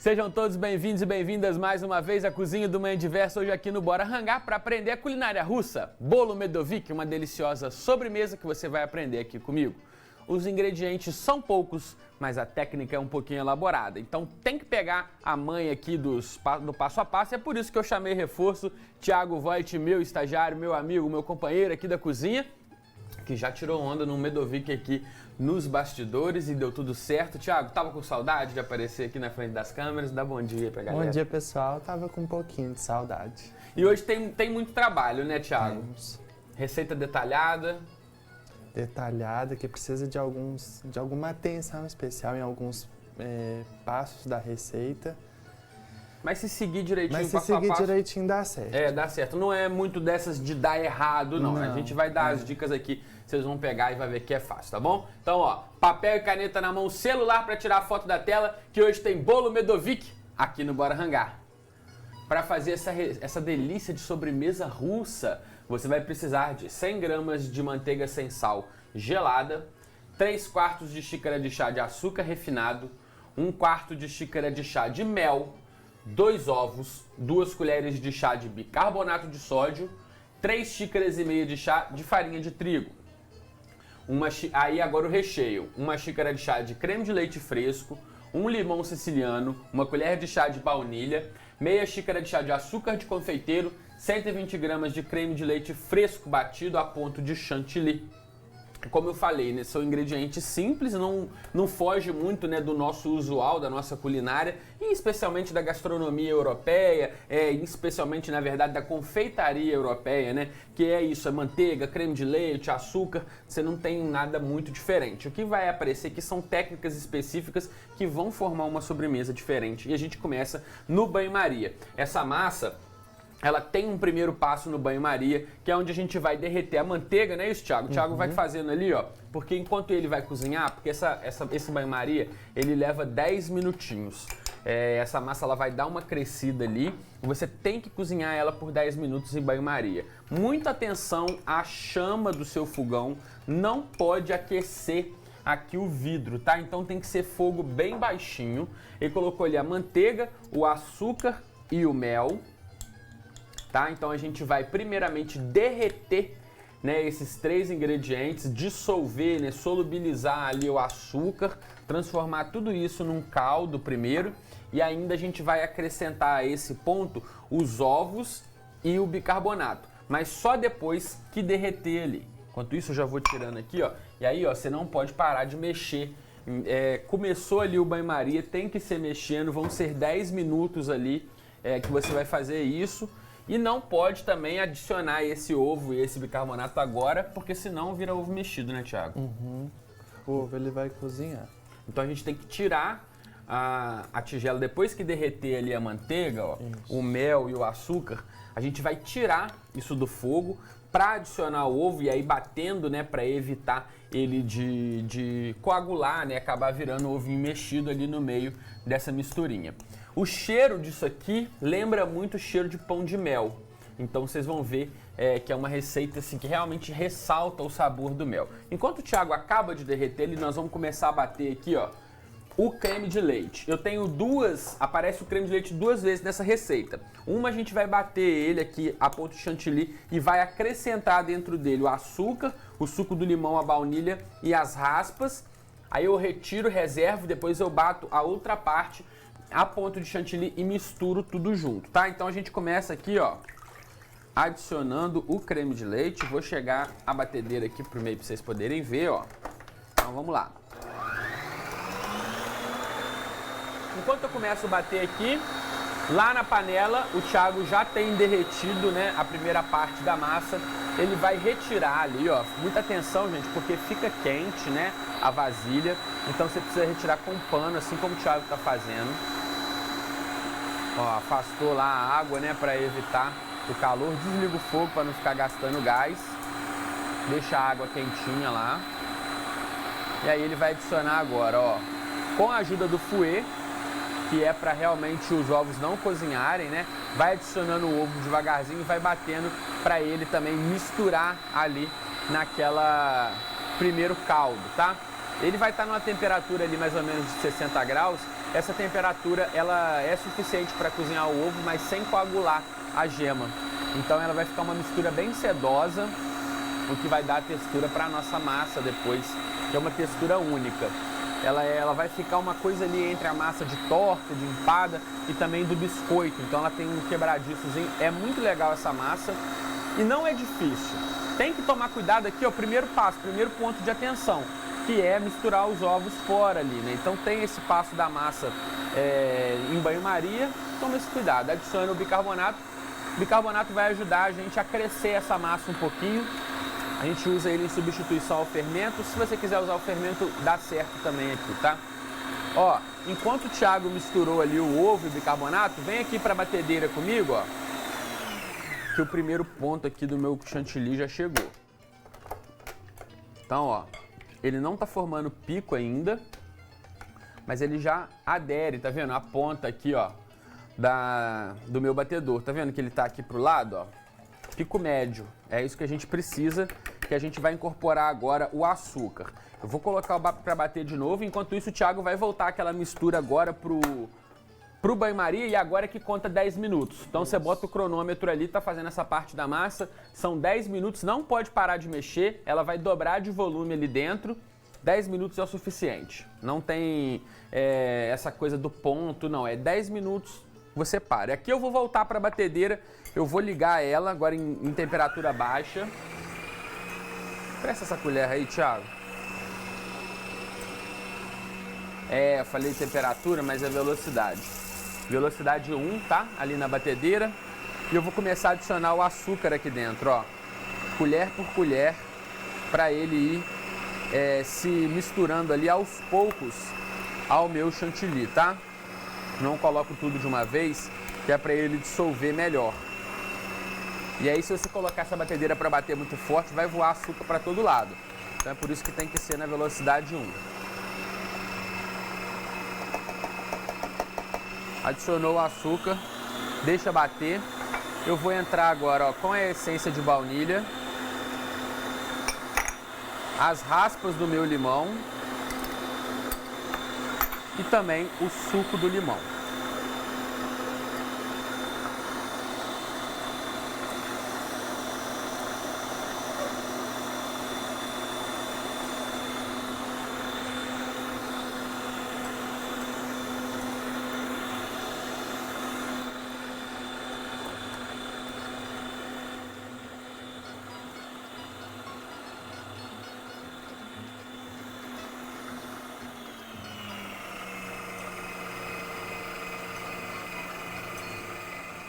Sejam todos bem-vindos e bem-vindas mais uma vez à Cozinha do Manhã Diverso, hoje aqui no Bora Hangar para aprender a culinária russa. Bolo Medovik, uma deliciosa sobremesa que você vai aprender aqui comigo. Os ingredientes são poucos, mas a técnica é um pouquinho elaborada. Então tem que pegar a manha aqui do passo a passo, e é por isso que eu chamei reforço Thiago Voit, meu estagiário, meu amigo, meu companheiro aqui da cozinha, que já tirou onda no Medovik aqui nos bastidores e deu tudo certo. Thiago, tava com saudade de aparecer aqui na frente das câmeras? Dá bom dia pra galera. Bom dia, pessoal. Tava com um pouquinho de saudade. E hoje tem muito trabalho, né, Thiago? Temos. Receita detalhada. Detalhada, que precisa de alguma atenção especial em alguns passos da receita. Mas se seguir direitinho, Mas se passo a seguir passo, direitinho dá certo. dá certo. Não é muito dessas de dar errado, não. A gente vai dar as dicas aqui, vocês vão pegar e vai ver que é fácil, tá bom? Então, ó, papel e caneta na mão, celular para tirar a foto da tela, que hoje tem bolo Medovik aqui no Bora Hangar. Para fazer essa delícia de sobremesa russa, você vai precisar de 100 gramas de manteiga sem sal gelada, 3/4 de xícara de chá de açúcar refinado, 1/4 de xícara de chá de mel, 2 ovos, 2 colheres de chá de bicarbonato de sódio, 3 xícaras e meia de chá de farinha de trigo. Aí agora o recheio, 1 xícara de chá de creme de leite fresco, 1 limão siciliano, 1 colher de chá de baunilha, meia xícara de chá de açúcar de confeiteiro, 120 gramas de creme de leite fresco batido a ponto de chantilly. Como eu falei, né, são ingredientes simples, não foge muito, né, do nosso usual, da nossa culinária, e especialmente da gastronomia europeia, especialmente, na verdade, da confeitaria europeia, né, que é isso, é manteiga, creme de leite, açúcar, você não tem nada muito diferente. O que vai aparecer aqui são técnicas específicas que vão formar uma sobremesa diferente, e a gente começa no banho-maria. Essa massa, ela tem um primeiro passo no banho-maria, que é onde a gente vai derreter a manteiga, não é isso, Thiago? O Thiago vai fazendo ali, ó, porque enquanto ele vai cozinhar, porque esse banho-maria, ele leva 10 minutinhos. Essa massa, ela vai dar uma crescida ali, e você tem que cozinhar ela por 10 minutos em banho-maria. Muita atenção à chama do seu fogão, não pode aquecer aqui o vidro, tá? Então tem que ser fogo bem baixinho. Ele colocou ali a manteiga, o açúcar e o mel. Tá? Então a gente vai primeiramente derreter, né, esses 3 ingredientes, dissolver, né, solubilizar ali o açúcar, transformar tudo isso num caldo primeiro, e ainda a gente vai acrescentar a esse ponto os ovos e o bicarbonato, mas só depois que derreter ali. Enquanto isso eu já vou tirando aqui, ó, e aí, ó, você não pode parar de mexer. Começou ali o banho-maria, tem que ser mexendo, vão ser 10 minutos ali que você vai fazer isso. E não pode também adicionar esse ovo e esse bicarbonato agora, porque senão vira ovo mexido, né, Thiago? O ovo, ele vai cozinhar. Então a gente tem que tirar a tigela, depois que derreter ali a manteiga, ó, o mel e o açúcar, a gente vai tirar isso do fogo para adicionar o ovo e aí batendo, né, para evitar ele de coagular, né, acabar virando ovinho mexido ali no meio dessa misturinha. O cheiro disso aqui lembra muito o cheiro de pão de mel. Então vocês vão ver que é uma receita assim, que realmente ressalta o sabor do mel. Enquanto o Thiago acaba de derreter ele, nós vamos começar a bater aqui, ó, o creme de leite. Eu tenho aparece o creme de leite 2 vezes nessa receita. Uma a gente vai bater ele aqui a ponto de chantilly e vai acrescentar dentro dele o açúcar, o suco do limão, a baunilha e as raspas. Aí eu retiro, reservo, depois eu bato a outra parte a ponto de chantilly e misturo tudo junto, tá? Então a gente começa aqui, ó, adicionando o creme de leite. Vou chegar a batedeira aqui pro meio pra vocês poderem ver, ó. Então vamos lá. Enquanto eu começo a bater aqui, lá na panela, o Thiago já tem derretido, né, a primeira parte da massa. Ele vai retirar ali, ó, muita atenção, gente, porque fica quente, né, a vasilha. Então você precisa retirar com um pano, assim como o Thiago tá fazendo. Ó, afastou lá a água, né, para evitar o calor. Desliga o fogo para não ficar gastando gás. Deixa a água quentinha lá. E aí ele vai adicionar agora, ó, com a ajuda do fouet, que é para realmente os ovos não cozinharem, né? Vai adicionando o ovo devagarzinho e vai batendo para ele também misturar ali naquela primeiro caldo, tá? Ele vai estar numa temperatura ali mais ou menos de 60 graus essa temperatura ela é suficiente para cozinhar o ovo, mas sem coagular a gema. Então ela vai ficar uma mistura bem sedosa, o que vai dar a textura para a nossa massa depois, que é uma textura única. Ela vai ficar uma coisa ali entre a massa de torta, de empada e também do biscoito. Então ela tem um quebradiçozinho. É muito legal essa massa e não é difícil. Tem que tomar cuidado aqui, ó, primeiro passo, primeiro ponto de atenção, que é misturar os ovos fora ali, né? Então tem esse passo da massa em banho-maria, toma esse cuidado. Adiciona o bicarbonato. O bicarbonato vai ajudar a gente a crescer essa massa um pouquinho. A gente usa ele em substituição ao fermento. Se você quiser usar o fermento, dá certo também aqui, tá? Ó, enquanto o Thiago misturou ali o ovo e o bicarbonato, vem aqui para a batedeira comigo, ó. Que o primeiro ponto aqui do meu chantilly já chegou. Então, ó, ele não tá formando pico ainda, mas ele já adere, tá vendo? A ponta aqui, ó, do meu batedor. Tá vendo que ele tá aqui pro lado, ó? Pico médio. É isso que a gente precisa, que a gente vai incorporar agora o açúcar. Eu vou colocar para bater de novo, enquanto isso o Thiago vai voltar aquela mistura agora pro banho-maria e agora que conta 10 minutos. Então você bota o cronômetro ali, tá fazendo essa parte da massa, são 10 minutos, não pode parar de mexer, ela vai dobrar de volume ali dentro, 10 minutos é o suficiente. Não tem essa coisa do ponto, não, é 10 minutos você para. Aqui eu vou voltar para a batedeira, eu vou ligar ela agora em temperatura baixa. Presta essa colher aí, Thiago. Eu falei temperatura, mas é velocidade. Velocidade 1, tá? Ali na batedeira. E eu vou começar a adicionar o açúcar aqui dentro, ó. Colher por colher, para ele ir se misturando ali aos poucos ao meu chantilly, tá? Não coloco tudo de uma vez, que é para ele dissolver melhor. E aí, se você colocar essa batedeira para bater muito forte, vai voar açúcar para todo lado. Então é por isso que tem que ser na velocidade 1. Adicionou o açúcar, deixa bater. Eu vou entrar agora, ó, com a essência de baunilha, as raspas do meu limão e também o suco do limão.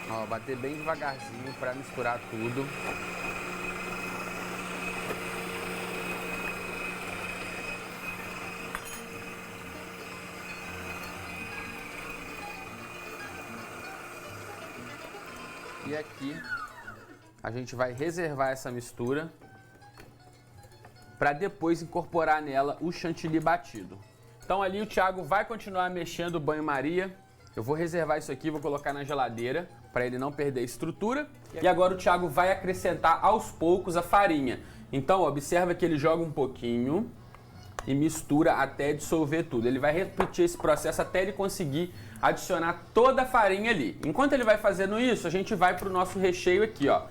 Ó, bater bem devagarzinho para misturar tudo. E aqui a gente vai reservar essa mistura para depois incorporar nela o chantilly batido. Então ali o Thiago vai continuar mexendo o banho-maria. Eu vou reservar isso aqui, vou colocar na geladeira para ele não perder estrutura. E agora o Thiago vai acrescentar aos poucos a farinha. Então observa que ele joga um pouquinho e mistura até dissolver tudo. Ele vai repetir esse processo até ele conseguir adicionar toda a farinha ali. Enquanto ele vai fazendo isso, a gente vai para o nosso recheio aqui, ó.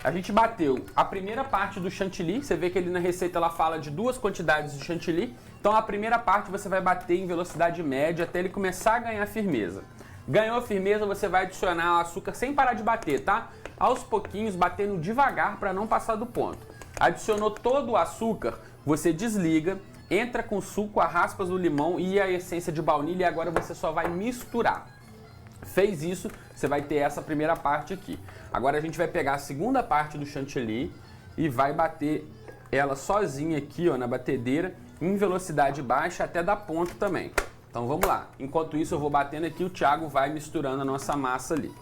A gente bateu a primeira parte do chantilly, você vê que ele na receita ela fala de 2 quantidades de chantilly. Então a primeira parte você vai bater em velocidade média até ele começar a ganhar firmeza. Ganhou a firmeza, você vai adicionar o açúcar sem parar de bater, tá? Aos pouquinhos, batendo devagar para não passar do ponto. Adicionou todo o açúcar, você desliga, entra com o suco, as raspas do limão e a essência de baunilha e agora você só vai misturar. Fez isso, você vai ter essa primeira parte aqui. Agora a gente vai pegar a segunda parte do chantilly e vai bater ela sozinha aqui, ó, na batedeira, em velocidade baixa até dar ponto também. Então vamos lá. Enquanto isso eu vou batendo aqui, o Thiago vai misturando a nossa massa ali.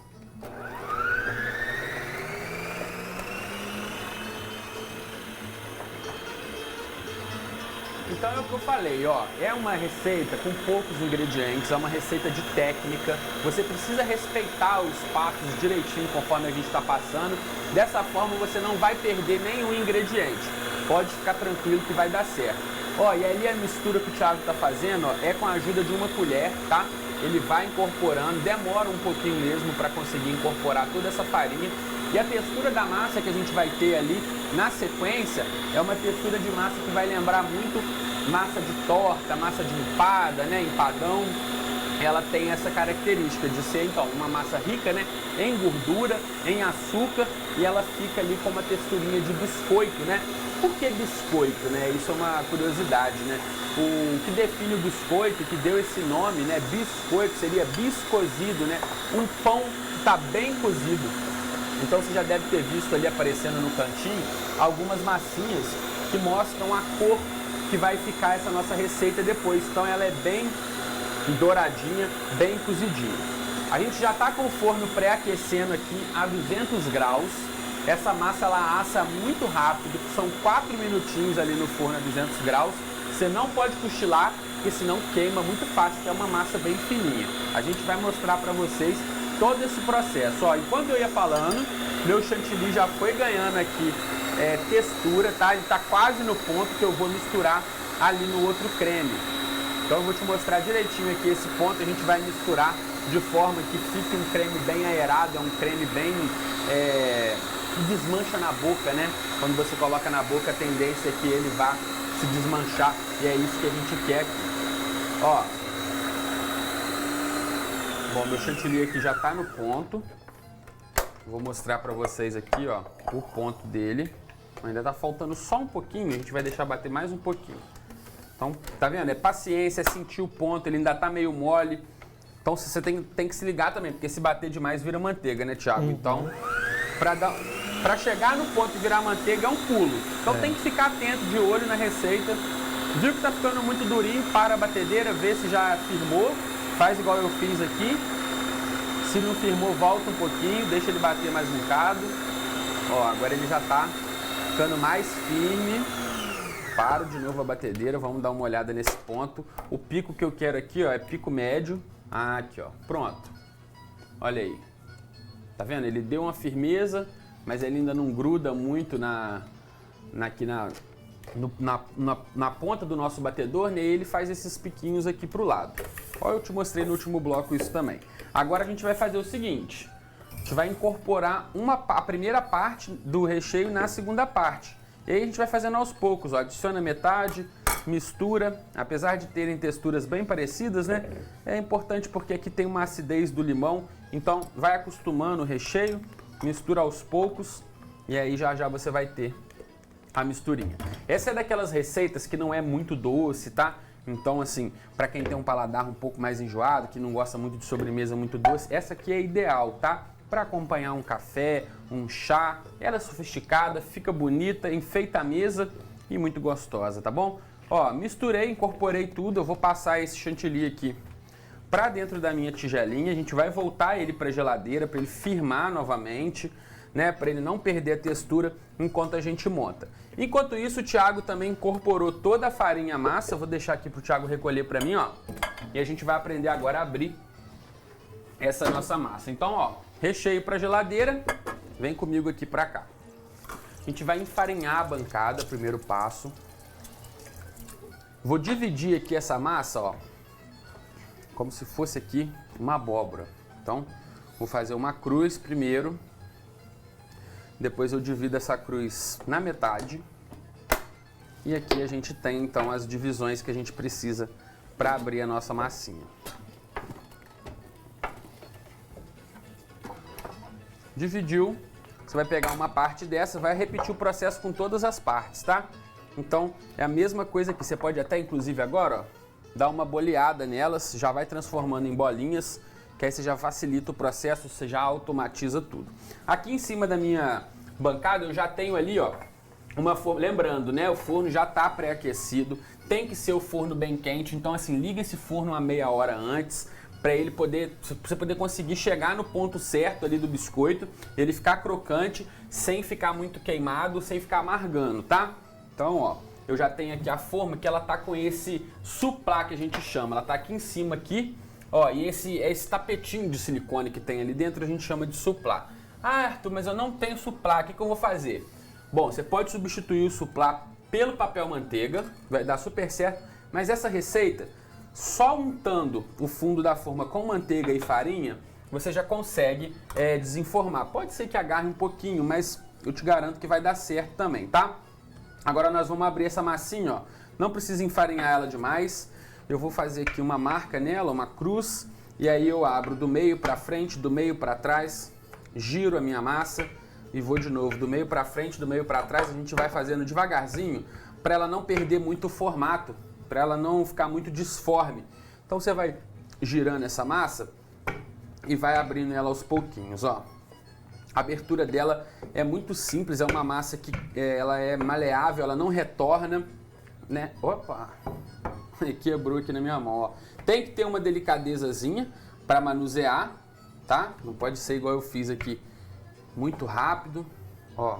Então é o que eu falei, ó, é uma receita com poucos ingredientes, é uma receita de técnica, você precisa respeitar os passos direitinho conforme a gente está passando, dessa forma você não vai perder nenhum ingrediente, pode ficar tranquilo que vai dar certo. Ó, e ali a mistura que o Thiago tá fazendo, ó, é com a ajuda de uma colher, tá? ele vai incorporando, demora um pouquinho mesmo para conseguir incorporar toda essa farinha. E a textura da massa que a gente vai ter ali na sequência é uma textura de massa que vai lembrar muito massa de torta, massa de empada, né, empadão. Ela tem essa característica de ser, então, uma massa rica, né, em gordura, em açúcar, e ela fica ali com uma texturinha de biscoito, né? Por que biscoito, né? Isso é uma curiosidade, né? O que define o biscoito, que deu esse nome, né, biscoito, seria biscozido, né? Um pão que está bem cozido. Então você já deve ter visto ali aparecendo no cantinho algumas massinhas que mostram a cor que vai ficar essa nossa receita depois. Então ela é bem douradinha, bem cozidinha. A gente já está com o forno pré-aquecendo aqui a 200 graus. Essa massa ela assa muito rápido, são 4 minutinhos ali no forno a 200 graus. Você não pode cochilar, porque senão queima muito fácil, que é uma massa bem fininha. A gente vai mostrar para vocês todo esse processo. Ó, enquanto eu ia falando, meu chantilly já foi ganhando aqui textura, tá? Ele está quase no ponto que eu vou misturar ali no outro creme. Então eu vou te mostrar direitinho aqui esse ponto, a gente vai misturar de forma que fique um creme bem aerado, é um creme bem que desmancha na boca, né? Quando você coloca na boca, a tendência é que ele vá se desmanchar e é isso que a gente quer aqui. Ó, bom, meu chantilly aqui já tá no ponto. Vou mostrar para vocês aqui, ó, o ponto dele. Ainda tá faltando só um pouquinho, a gente vai deixar bater mais um pouquinho. Então, tá vendo? É paciência, é sentir o ponto, ele ainda tá meio mole. Então você tem que se ligar também, porque se bater demais vira manteiga, né, Thiago? Então, pra chegar no ponto de virar manteiga é um pulo. Então tem que ficar atento, de olho na receita. Viu que tá ficando muito durinho, para a batedeira, vê se já firmou. Faz igual eu fiz aqui. Se não firmou, volta um pouquinho, deixa ele bater mais um bocado. Ó, agora ele já tá ficando mais firme. Paro de novo a batedeira, vamos dar uma olhada nesse ponto. O pico que eu quero aqui, ó, é pico médio. Aqui, ó, pronto. Olha aí. Tá vendo? Ele deu uma firmeza, mas ele ainda não gruda muito na ponta do nosso batedor, né? E ele faz esses piquinhos aqui pro lado. Ó, eu te mostrei no último bloco isso também. Agora a gente vai fazer o seguinte. A gente vai incorporar a primeira parte do recheio na segunda parte. E aí a gente vai fazendo aos poucos, ó. Adiciona metade, mistura. Apesar de terem texturas bem parecidas, né? É importante porque aqui tem uma acidez do limão. Então vai acostumando o recheio, mistura aos poucos e aí já já você vai ter a misturinha. Essa é daquelas receitas que não é muito doce, tá? Então assim, para quem tem um paladar um pouco mais enjoado, que não gosta muito de sobremesa muito doce, essa aqui é ideal, tá? Para acompanhar um café, um chá. Ela é sofisticada, fica bonita, enfeita a mesa e muito gostosa, tá bom? Ó, misturei, incorporei tudo, eu vou passar esse chantilly aqui para dentro da minha tigelinha. A gente vai voltar ele para a geladeira para ele firmar novamente, né? Para ele não perder a textura enquanto a gente monta. Enquanto isso, o Thiago também incorporou toda a farinha massa. Eu vou deixar aqui para o Thiago recolher para mim, ó. E a gente vai aprender agora a abrir essa nossa massa. Então, ó, recheio para a geladeira. Vem comigo aqui para cá. A gente vai enfarinhar a bancada, primeiro passo. Vou dividir aqui essa massa, ó, como se fosse aqui uma abóbora. Então, vou fazer uma cruz primeiro. Depois eu divido essa cruz na metade. E aqui a gente tem, então, as divisões que a gente precisa para abrir a nossa massinha. Dividiu. Você vai pegar uma parte dessa, vai repetir o processo com todas as partes, tá? Então, é a mesma coisa que você pode até, inclusive agora, ó, dar uma boleada nelas, já vai transformando em bolinhas, que aí você já facilita o processo, você já automatiza tudo. Aqui em cima da minha bancada eu já tenho ali, ó, uma forma, lembrando, né, o forno já está pré-aquecido, tem que ser o forno bem quente, então assim, liga esse forno uma meia hora antes, para ele poder, você poder conseguir chegar no ponto certo ali do biscoito, ele ficar crocante, sem ficar muito queimado, sem ficar amargando, tá? Então, ó, eu já tenho aqui a forma que ela tá com esse suplá que a gente chama, ela tá aqui em cima aqui, ó, e esse tapetinho de silicone que tem ali dentro a gente chama de suplá. Ah, Arthur, mas eu não tenho suplá, o que eu vou fazer? Bom, você pode substituir o suplá pelo papel manteiga, vai dar super certo, mas essa receita só untando o fundo da forma com manteiga e farinha, você já consegue desenformar. Pode ser que agarre um pouquinho, mas eu te garanto que vai dar certo também, tá? Agora nós vamos abrir essa massinha, ó. Não precisa enfarinhar ela demais. Eu vou fazer aqui uma marca nela, uma cruz, e aí eu abro do meio para frente, do meio para trás, giro a minha massa e vou de novo do meio para frente, do meio para trás. A gente vai fazendo devagarzinho para ela não perder muito o formato, para ela não ficar muito disforme. Então você vai girando essa massa e vai abrindo ela aos pouquinhos, ó. A abertura dela é muito simples, é uma massa que ela é maleável, ela não retorna, né? Opa! Quebrou aqui na minha mão, ó. Tem que ter uma delicadezazinha para manusear, tá? Não pode ser igual eu fiz aqui, muito rápido, ó.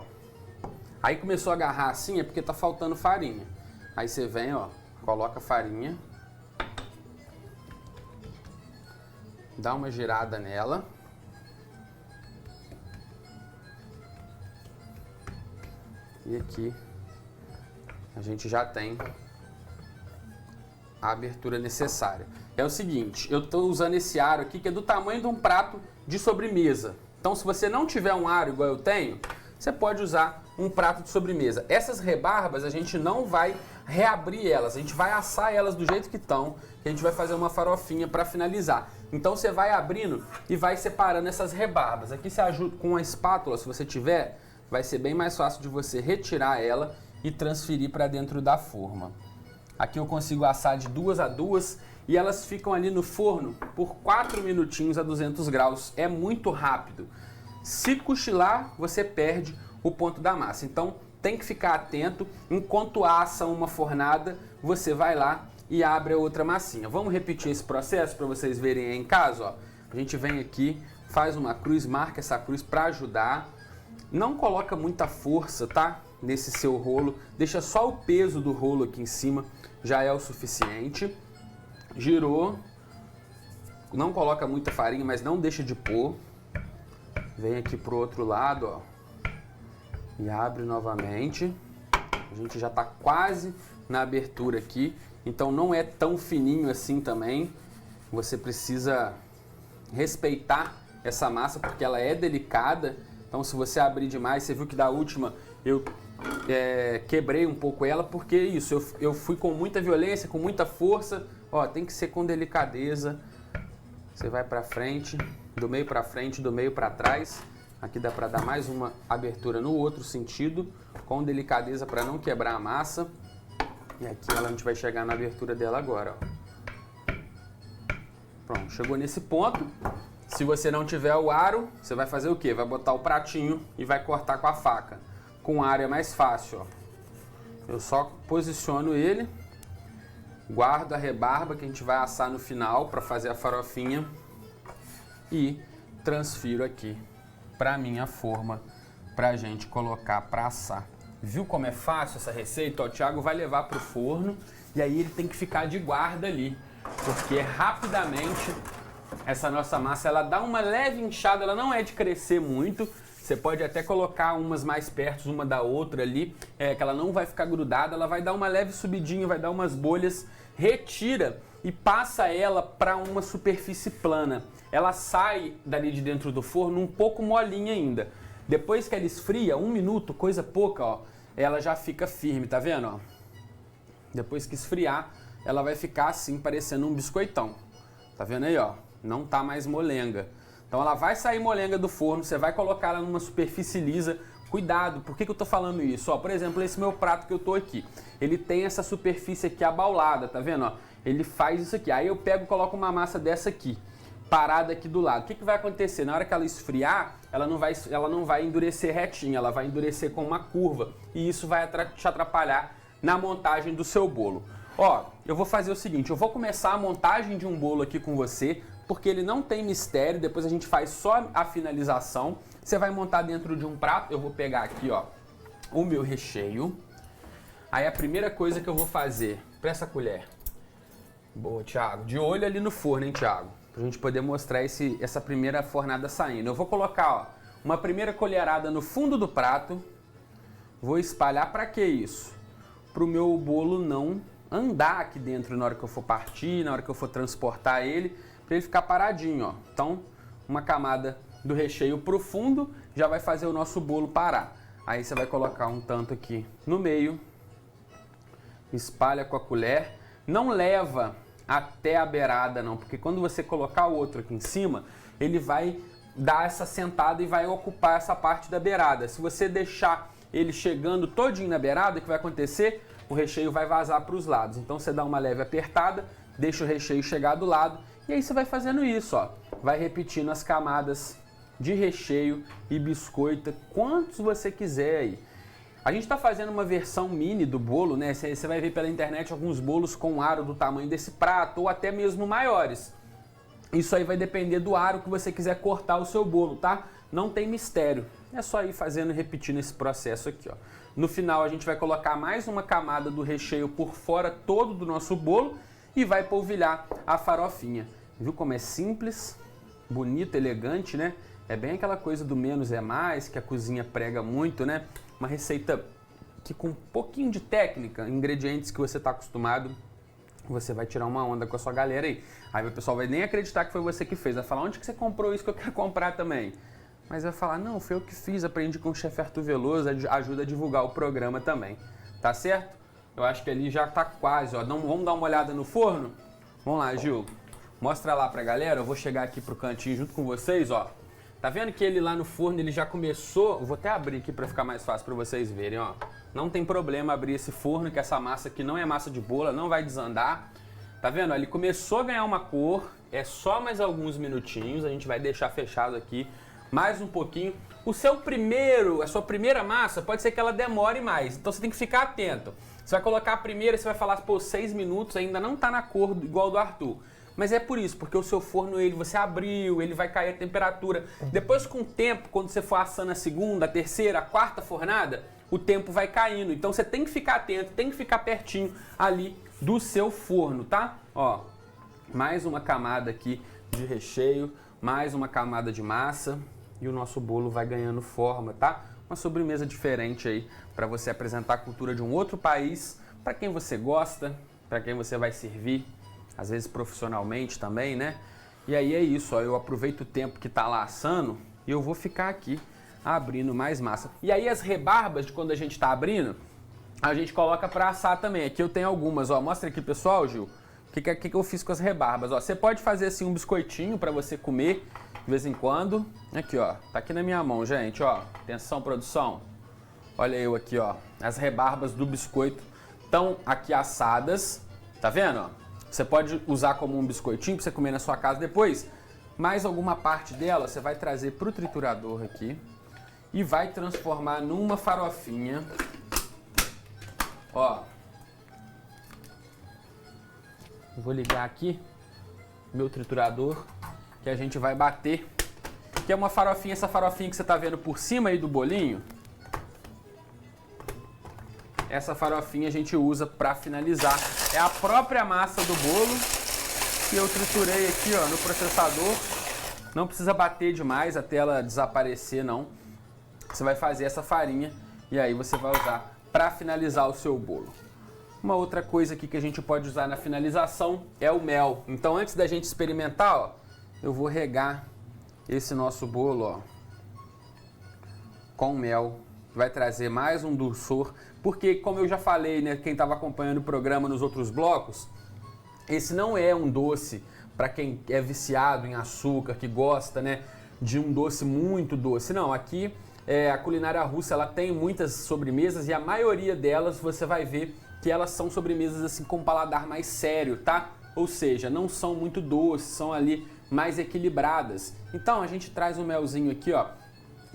Aí começou a agarrar assim, é porque tá faltando farinha. Aí você vem, ó, coloca a farinha, dá uma girada nela. E aqui a gente já tem a abertura necessária. É o seguinte, eu estou usando esse aro aqui que é do tamanho de um prato de sobremesa. Então se você não tiver um aro igual eu tenho, você pode usar um prato de sobremesa. Essas rebarbas a gente não vai reabrir elas, a gente vai assar elas do jeito que estão, que a gente vai fazer uma farofinha para finalizar. Então você vai abrindo e vai separando essas rebarbas. Aqui você ajuda com a espátula, se você tiver, vai ser bem mais fácil de você retirar ela e transferir para dentro da forma. Aqui eu consigo assar de 2 a 2 e elas ficam ali no forno por 4 minutinhos a 200 graus. É muito rápido. Se cochilar, você perde o ponto da massa. Então tem que ficar atento. Enquanto assa uma fornada, você vai lá e abre a outra massinha. Vamos repetir esse processo para vocês verem aí em casa, ó. A gente vem aqui, faz uma cruz, marca essa cruz para ajudar. Não coloca muita força, tá? Nesse seu rolo. Deixa só o peso do rolo aqui em cima, já é o suficiente. Girou. Não coloca muita farinha, mas não deixa de pôr. Vem aqui pro outro lado, ó. E abre novamente. A gente já tá quase na abertura aqui. Então não é tão fininho assim também. Você precisa respeitar essa massa porque ela é delicada. Então se você abrir demais, você viu que da última eu quebrei um pouco ela, porque isso, eu fui com muita violência, com muita força. Ó, tem que ser com delicadeza. Você vai pra frente, do meio pra frente, do meio pra trás. Aqui dá pra dar mais uma abertura no outro sentido, com delicadeza para não quebrar a massa. E aqui a gente vai chegar na abertura dela agora, ó. Pronto, chegou nesse ponto. Se você não tiver o aro, você vai fazer o quê? Vai botar o pratinho e vai cortar com a faca. Com aro é mais fácil, ó. Eu só posiciono ele, guardo a rebarba que a gente vai assar no final para fazer a farofinha e transfiro aqui para minha forma pra gente colocar para assar. Viu como é fácil essa receita? Ó, o Thiago vai levar pro forno e aí ele tem que ficar de guarda ali, porque rapidamente essa nossa massa ela dá uma leve inchada, ela não é de crescer muito. Você pode até colocar umas mais perto uma da outra ali, que ela não vai ficar grudada, ela vai dar uma leve subidinha, vai dar umas bolhas, retira e passa ela para uma superfície plana. Ela sai dali de dentro do forno um pouco molinha ainda. Depois que ela esfria, 1 minuto, coisa pouca, ó, ela já fica firme, tá vendo? Ó? Depois que esfriar, ela vai ficar assim, parecendo um biscoitão. Tá vendo aí, ó? Não tá mais molenga. Então ela vai sair molenga do forno, você vai colocar ela numa superfície lisa. Cuidado, por que eu tô falando isso? Ó, por exemplo, esse meu prato que eu tô aqui, ele tem essa superfície aqui abaulada, tá vendo? Ó? Ele faz isso aqui, aí eu pego e coloco uma massa dessa aqui, parada aqui do lado. O que vai acontecer? Na hora que ela esfriar, ela não vai endurecer retinha, ela vai endurecer com uma curva. E isso vai te atrapalhar na montagem do seu bolo. Ó, eu vou fazer o seguinte, eu vou começar a montagem de um bolo aqui com você, porque ele não tem mistério, depois a gente faz só a finalização. Você vai montar dentro de um prato, eu vou pegar aqui, ó, o meu recheio. Aí a primeira coisa que eu vou fazer, pra essa colher. Boa, Thiago. De olho ali no forno, hein, Thiago? Pra gente poder mostrar essa primeira fornada saindo. Eu vou colocar, ó, uma primeira colherada no fundo do prato. Vou espalhar, pra que isso? Pro meu bolo não andar aqui dentro na hora que eu for partir, na hora que eu for transportar ele, para ele ficar paradinho, ó. Então, uma camada do recheio profundo já vai fazer o nosso bolo parar. Aí você vai colocar um tanto aqui no meio, espalha com a colher, não leva até a beirada não, porque quando você colocar o outro aqui em cima, ele vai dar essa sentada e vai ocupar essa parte da beirada. Se você deixar ele chegando todinho na beirada, o que vai acontecer? O recheio vai vazar para os lados. Então você dá uma leve apertada, deixa o recheio chegar do lado e aí você vai fazendo isso, ó. Vai repetindo as camadas de recheio e biscoito, quantos você quiser aí. A gente está fazendo uma versão mini do bolo, né? Você vai ver pela internet alguns bolos com aro do tamanho desse prato ou até mesmo maiores. Isso aí vai depender do aro que você quiser cortar o seu bolo, tá? Não tem mistério. É só ir fazendo e repetindo esse processo aqui, ó. No final a gente vai colocar mais uma camada do recheio por fora todo do nosso bolo e vai polvilhar a farofinha. Viu como é simples, bonito, elegante, né? É bem aquela coisa do menos é mais, que a cozinha prega muito, né? Uma receita que com um pouquinho de técnica, ingredientes que você está acostumado, você vai tirar uma onda com a sua galera aí. Aí o pessoal vai nem acreditar que foi você que fez, vai falar, onde que você comprou isso que eu quero comprar também? Mas vai falar, não, foi eu que fiz, aprendi com o chefe Arthur Veloso, ajuda a divulgar o programa também, tá certo? Eu acho que ali já tá quase, ó. Vamos dar uma olhada no forno? Vamos lá, Gil, mostra lá pra galera, eu vou chegar aqui pro cantinho junto com vocês, ó. Tá vendo que ele lá no forno, ele já começou, eu vou até abrir aqui pra ficar mais fácil pra vocês verem, ó. Não tem problema abrir esse forno, que essa massa aqui não é massa de bolo, não vai desandar. Tá vendo? Ele começou a ganhar uma cor, é só mais alguns minutinhos, a gente vai deixar fechado aqui mais um pouquinho. A sua primeira massa, pode ser que ela demore mais, então você tem que ficar atento. Você vai colocar a primeira, você vai falar, pô, 6 minutos, ainda não tá na cor igual do Arthur. Mas é por isso, porque o seu forno, você abriu, ele vai cair a temperatura. Depois, com o tempo, quando você for assando a segunda, a terceira, a quarta fornada, o tempo vai caindo. Então você tem que ficar atento, tem que ficar pertinho ali do seu forno, tá? Ó, mais uma camada aqui de recheio, mais uma camada de massa e o nosso bolo vai ganhando forma, tá? Uma sobremesa diferente aí para você apresentar a cultura de um outro país, para quem você gosta, para quem você vai servir. Às vezes profissionalmente também, né? E aí é isso, ó, eu aproveito o tempo que tá lá assando e eu vou ficar aqui abrindo mais massa. E aí as rebarbas de quando a gente tá abrindo, a gente coloca para assar também. Aqui eu tenho algumas, ó, mostra aqui pessoal, Gil, o que eu fiz com as rebarbas, ó. Você pode fazer assim um biscoitinho para você comer de vez em quando. Aqui, ó, tá aqui na minha mão, gente, ó. Atenção, produção. Olha eu aqui, ó. As rebarbas do biscoito estão aqui assadas, tá vendo, ó? Você pode usar como um biscoitinho para você comer na sua casa depois. Mais alguma parte dela você vai trazer para o triturador aqui e vai transformar numa farofinha. Ó. Vou ligar aqui meu triturador que a gente vai bater. Que é uma farofinha, essa farofinha que você está vendo por cima aí do bolinho. Essa farofinha a gente usa para finalizar. É a própria massa do bolo que eu triturei aqui, ó, no processador. Não precisa bater demais até ela desaparecer, não. Você vai fazer essa farinha e aí você vai usar para finalizar o seu bolo. Uma outra coisa aqui que a gente pode usar na finalização é o mel. Então antes da gente experimentar, ó, eu vou regar esse nosso bolo, ó, com mel. Vai trazer mais um dulçor, porque como eu já falei, né, quem estava acompanhando o programa nos outros blocos, esse não é um doce para quem é viciado em açúcar, que gosta, né, de um doce muito doce. Não, aqui a culinária russa ela tem muitas sobremesas e a maioria delas você vai ver que elas são sobremesas assim com um paladar mais sério, tá? Ou seja, não são muito doces, são ali mais equilibradas. Então a gente traz um melzinho aqui, ó,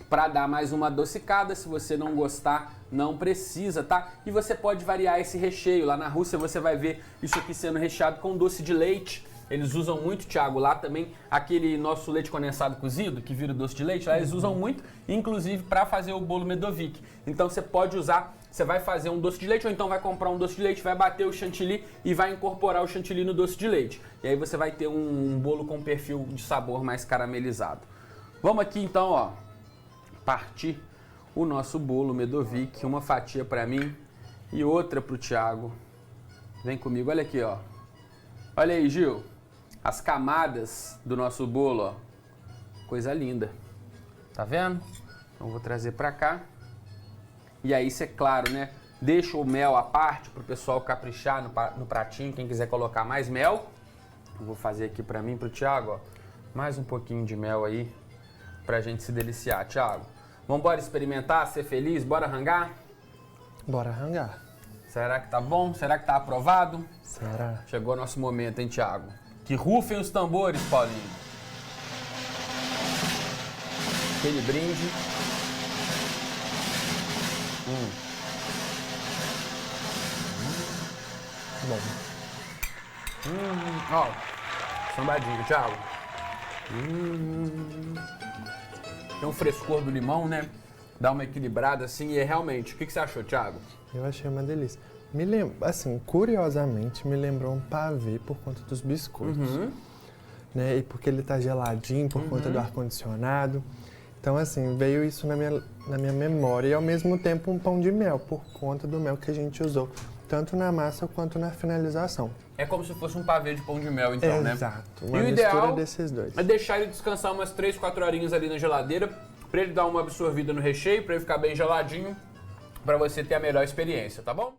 para dar mais uma adocicada. Se você não gostar, não precisa, tá? E você pode variar esse recheio. Lá na Rússia você vai ver isso aqui sendo recheado com doce de leite. Eles usam muito, Thiago, lá também aquele nosso leite condensado cozido, que vira doce de leite, lá eles usam muito, inclusive para fazer o bolo Medovic. Então você pode usar, você vai fazer um doce de leite ou então vai comprar um doce de leite, vai bater o chantilly e vai incorporar o chantilly no doce de leite. E aí você vai ter um bolo com perfil de sabor mais caramelizado. Vamos aqui então, ó, partir o nosso bolo Medovic, uma fatia para mim e outra para o Thiago. Vem comigo, olha aqui, ó. Olha aí, Gil. As camadas do nosso bolo, ó. Coisa linda. Tá vendo? Então vou trazer pra cá. E aí, isso é claro, né? Deixa o mel à parte pro pessoal caprichar no pratinho, quem quiser colocar mais mel. Eu vou fazer aqui pra mim e pro Thiago, ó. Mais um pouquinho de mel aí pra gente se deliciar, Thiago. Vambora experimentar, ser feliz, bora rangar? Bora rangar. Será que tá bom? Será que tá aprovado? Será? Chegou nosso momento, hein, Thiago? Que rufem os tambores, Paulinho. Aquele brinde. Bom. Ó, sambadinho, Thiago. Tem um frescor do limão, né? Dá uma equilibrada assim e é realmente. O que você achou, Thiago? Eu achei uma delícia. Assim, curiosamente, me lembrou um pavê por conta dos biscoitos. Né? E porque ele tá geladinho por conta do ar-condicionado. Então, assim, veio isso na minha memória. E, ao mesmo tempo, um pão de mel, por conta do mel que a gente usou. Tanto na massa quanto na finalização. É como se fosse um pavê de pão de mel, então, né? Exato. E Uma o mistura ideal desses dois. é deixar ele descansar umas 3, 4 horinhas ali na geladeira, pra ele dar uma absorvida no recheio, pra ele ficar bem geladinho, pra você ter a melhor experiência, tá bom?